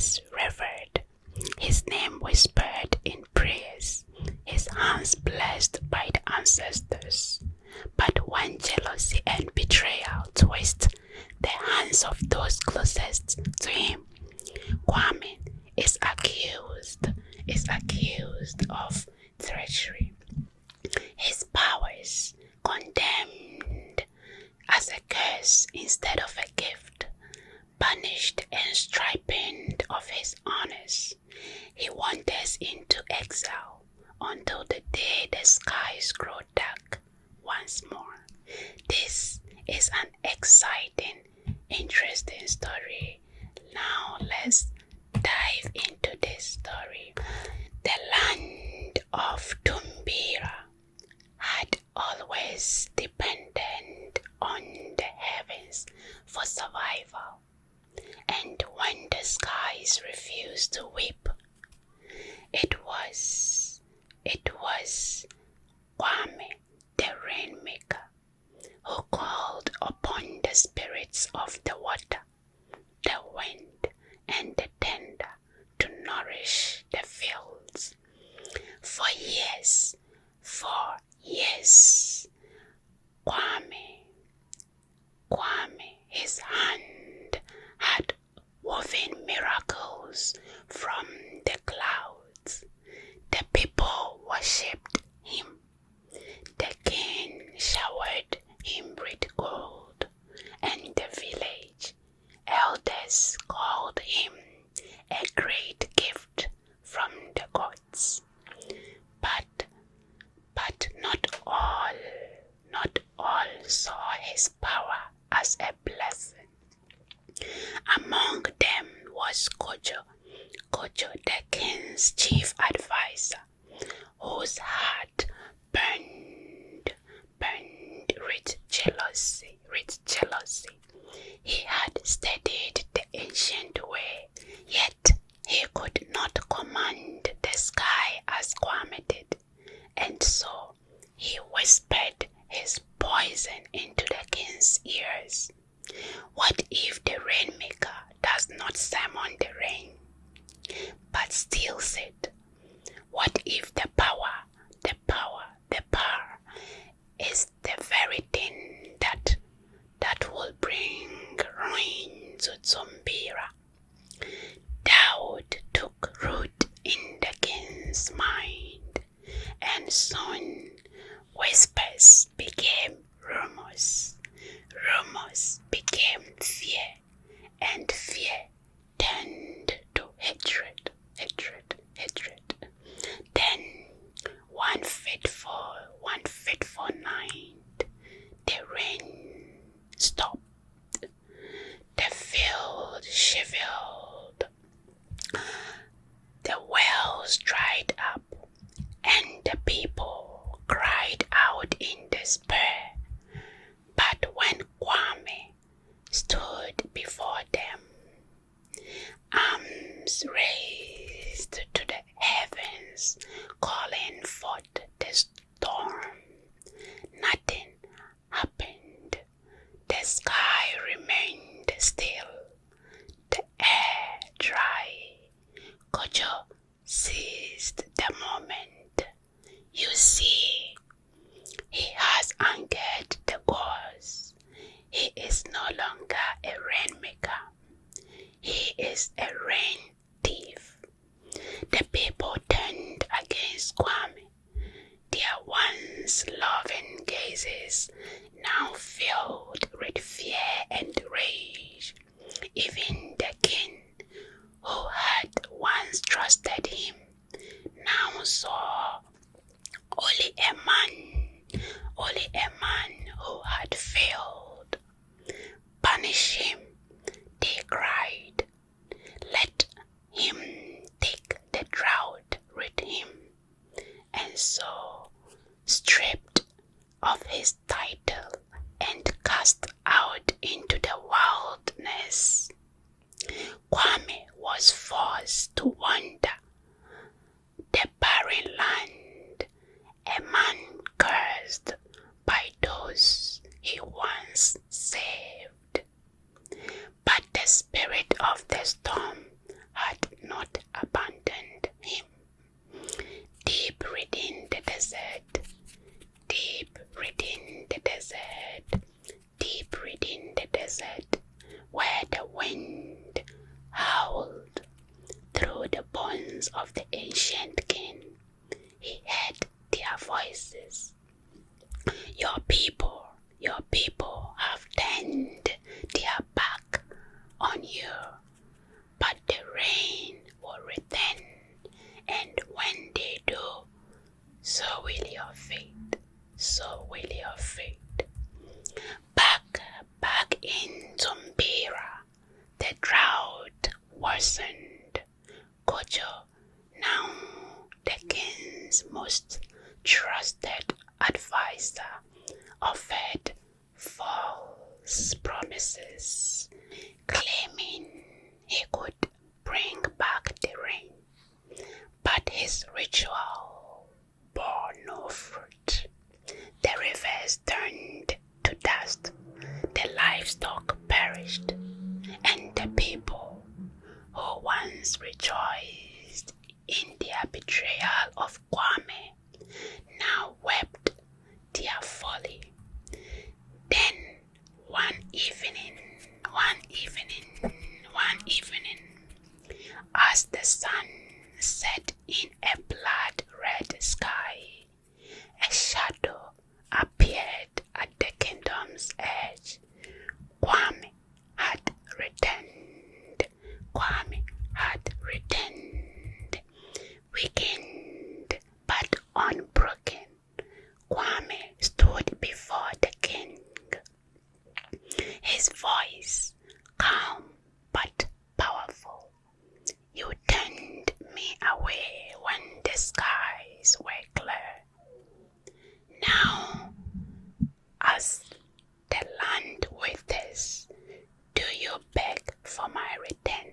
was revered, his name whispered in prayers, his hands blessed by the ancestors. But when jealousy and betrayal twist the hands of those closest to him, Kwame is accused of treachery. His powers condemned as a curse instead of a gift, banished and stripped of his honors. He wanders into exile until the day the skies grow dark once more. This is an exciting, interesting story. Now let's dive into this story. The land of Tumbira had always depended on the heavens for survival, and when the skies refused to weep, it was Kwame, the rainmaker, who called upon the spirits of the water, the wind, and the thunder to nourish the fields. For years, Kwame, his hand had woven miracles from the clouds. The people worshipped him. The king showered him with gold, and the village elders called him a great gift from the gods. But not all saw his power as a blessing. Among them was Kojo, the king's chief advisor, whose heart burned with jealousy. He had studied the ancient way, yet he could not command the sky as Kwame did, and so he whispered his poison into the king's ears. What if the rainmaker does not summon the rain, but steals it? What if the power is the very thing that will bring ruin to Tumbira? Doubt took root in the king's mind, and soon whispers became rumors. Rumors became fear, and fear turned to hatred. Then one fateful night, the rain stopped. The field shivered. The wells dried up, and the people cried out in despair. But when Kwame stood before them, arms raised to the heavens, calling forth the storm, nothing happened. The sky remained still, the air dry. Kojo seized the moment. You see, he has angered the gods. He is no longer a rainmaker. He is a rain thief. The people turned against Kwame. Their once loving gazes now filled with fear and rage. Even the king, who had once trusted him, now saw only a man who had failed. Punish him, they cried. Let him take the drought with him. And so, stripped of his title and of the ancient king. He heard their voices. Your people have turned their back on you, but the rain will return, and when they do, so will your fate, so will your fate. Back in Zumbira, the drought worsened. Kojo, now the king's most trusted advisor, offered false promises, claiming he could bring back the rain. But his ritual bore no fruit. The rivers turned to dust, the livestock perished, and the people who once rejoiced in their betrayal of Kwame now wept their folly. Then one evening, as the sun set in a blood-red sky, a shadow appeared at the kingdom's edge. Kwame had returned. Weakened but unbroken, Kwame stood before the king. His voice calm but powerful. You turned me away when the skies were clear. Now, as the land withers, do you beg for my return?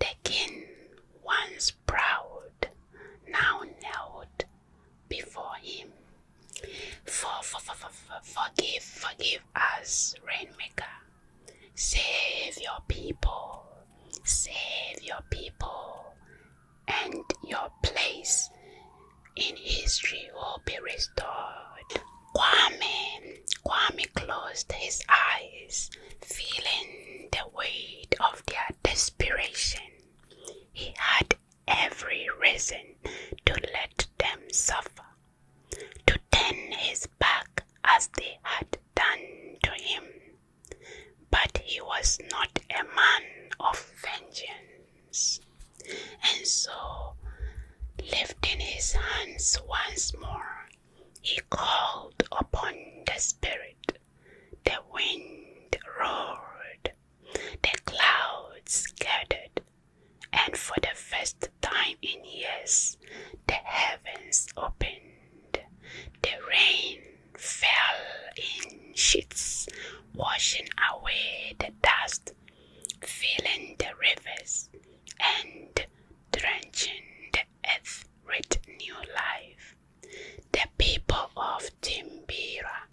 The king, once proud, now knelt before him. Forgive us, RainMaker. Save your people, and your place in history will be restored. Kwame closed his eyes, feeling the weight of their desperation. He had every reason to let them suffer, to turn his back as they had done to him. But he was not a man of vengeance, and so, lifting his hands once more, he called upon the spirit. The wind roared, the clouds gathered, and for the first time in years, the heavens opened. The rain fell in sheets, washing away the dust, filling the rivers, and drenching the earth with new life. The people of Timbira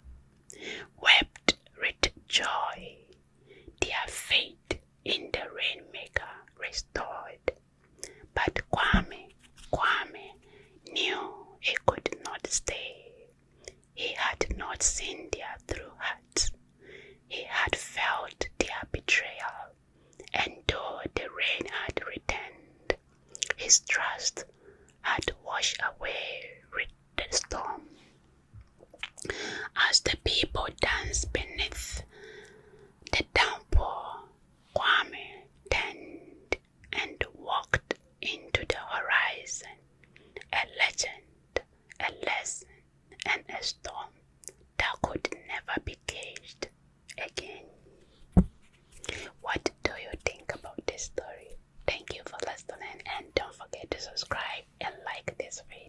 wept with joy, their faith in the RainMaker restored. But Kwame knew he could not stay. He had not seen their true hearts. He had felt their betrayal, and though the rain had returned, his trust had washed away with the storm. As the people danced beneath the downpour, Kwame turned and walked into the horizon, a legend, a lesson, and a storm that could never be caged again. What do you think about this story? Thank you for listening, and don't forget to subscribe and like this video.